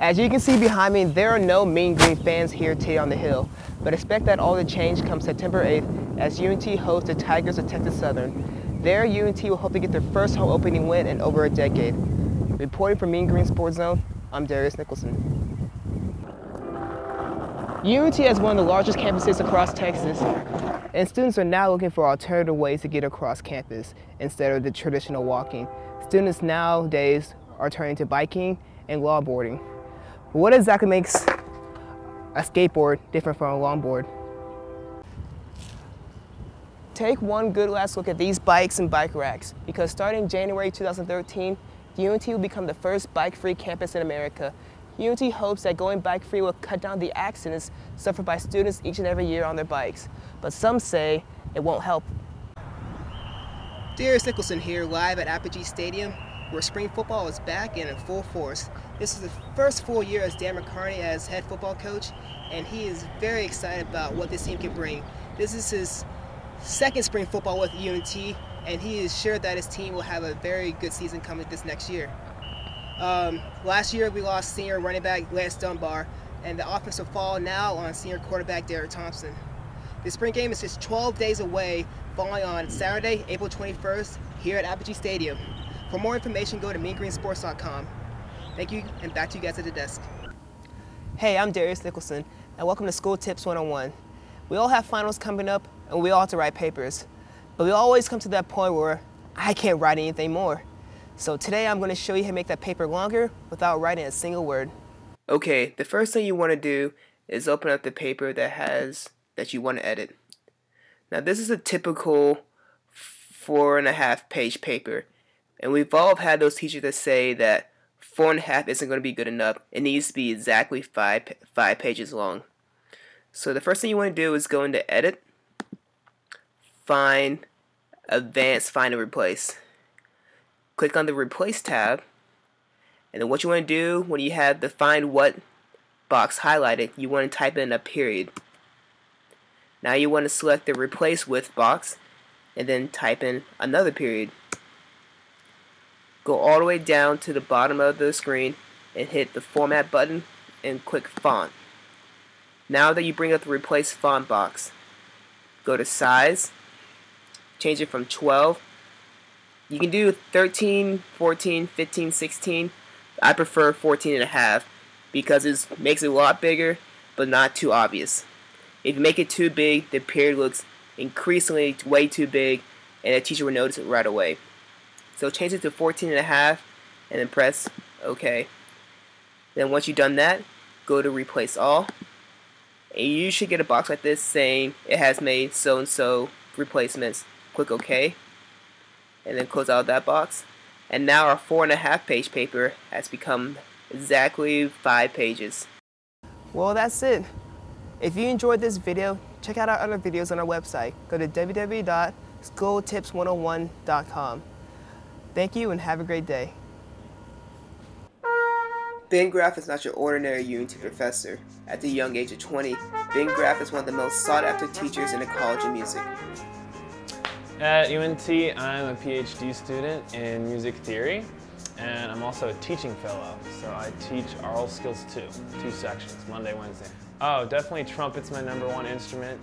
As you can see behind me, there are no Mean Green fans here today on the Hill, but expect that all the change comes September 8th as UNT hosts the Tigers of Texas Southern. There, UNT will hope to get their first home opening win in over a decade. Reporting from Mean Green Sports Zone, I'm Darius Nicholson. UNT has one of the largest campuses across Texas, and students are now looking for alternative ways to get across campus instead of the traditional walking. Students nowadays are turning to biking and longboarding. What exactly makes a skateboard different from a longboard? Take one good last look at these bikes and bike racks, because starting January 2013, UNT will become the first bike-free campus in America. UNT hopes that going bike-free will cut down the accidents suffered by students each and every year on their bikes, but some say it won't help. Darius Nicholson here, live at Apogee Stadium, where spring football is back and in full force. This is the first full year as Dan McCarney as head football coach, and he is very excited about what this team can bring. This is his second spring football with UNT, and he is sure that his team will have a very good season coming this next year. Last year we lost senior running back Lance Dunbar, and the offense will fall now on senior quarterback Derek Thompson. The spring game is just 12 days away, falling on Saturday, April 21st, here at Apogee Stadium. For more information, go to meangreensports.com. Thank you, and back to you guys at the desk. Hey, I'm Darius Nicholson, and welcome to School Tips 101. We all have finals coming up, and we all have to write papers. But we always come to that point where I can't write anything more. So today I'm going to show you how to make that paper longer without writing a single word. Okay, the first thing you want to do is open up the paper that you want to edit. Now this is a typical 4.5 page paper. And we've all had those teachers that say that 4.5 isn't going to be good enough. It needs to be exactly five pages long. So the first thing you want to do is go into Edit, Find, Advanced, Find and Replace. Click on the Replace tab, and then what you want to do when you have the Find What box highlighted, you want to type in a period. Now you want to select the Replace With box, and then type in another period. Go all the way down to the bottom of the screen and hit the Format button and click Font. Now that you bring up the Replace Font box, go to Size, change it from 12. You can do 13, 14, 15, 16. I prefer 14.5 because it makes it a lot bigger but not too obvious. If you make it too big, the period looks increasingly way too big and the teacher will notice it right away. So change it to 14.5 and then press OK. Then once you've done that, go to Replace All. And you should get a box like this saying it has made so-and-so replacements. Click OK. And then close out that box. And now our 4.5 page paper has become exactly 5 pages. Well, that's it. If you enjoyed this video, check out our other videos on our website. Go to www.schooltips101.com. Thank you and have a great day. Ben Graff is not your ordinary UNT professor. At the young age of 20, Ben Graff is one of the most sought-after teachers in the College of Music. At UNT, I'm a PhD student in music theory, and I'm also a teaching fellow. So I teach Oral Skills 2 sections, Monday, Wednesday. Oh, definitely trumpet's my #1 instrument.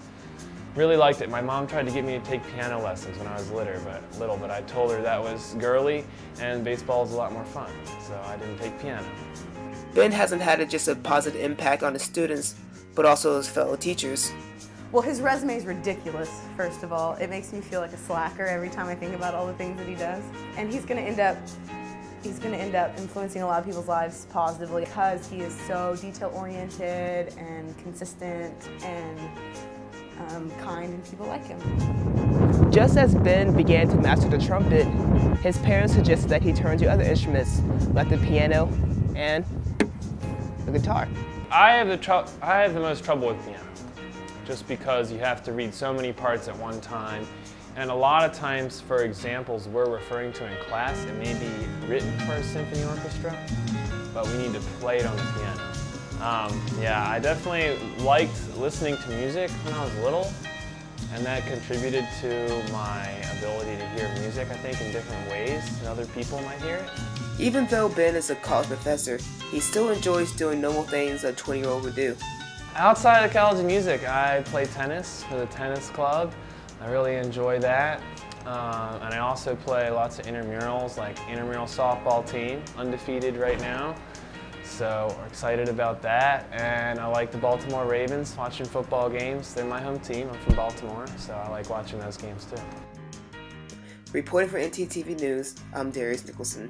Really liked it. My mom tried to get me to take piano lessons when I was little, but I told her that was girly and baseball is a lot more fun, so I didn't take piano. Ben hasn't had just a positive impact on his students, but also his fellow teachers. Well, his resume is ridiculous, first of all. It makes me feel like a slacker every time I think about all the things that he does. And he's going to end up influencing a lot of people's lives positively because he is so detail-oriented and consistent and kind, and people like him. Just as Ben began to master the trumpet, his parents suggested that he turn to other instruments like the piano and the guitar. I have the most trouble with piano, just because you have to read so many parts at one time, and a lot of times for examples we're referring to in class, it may be written for a symphony orchestra, but we need to play it on the piano. Yeah, I definitely liked listening to music when I was little, And that contributed to my ability to hear music, I think, in different ways than other people might hear it. Even though Ben is a college professor, he still enjoys doing normal things a 20-year-old would do. Outside of college and music, I play tennis for the tennis club. I really enjoy that. And I also play lots of intramurals, like intramural softball team, undefeated right now. So we're excited about that. And I like the Baltimore Ravens, watching football games. They're my home team. I'm from Baltimore, so I like watching those games too. Reporting for NTTV News, I'm Darius Nicholson.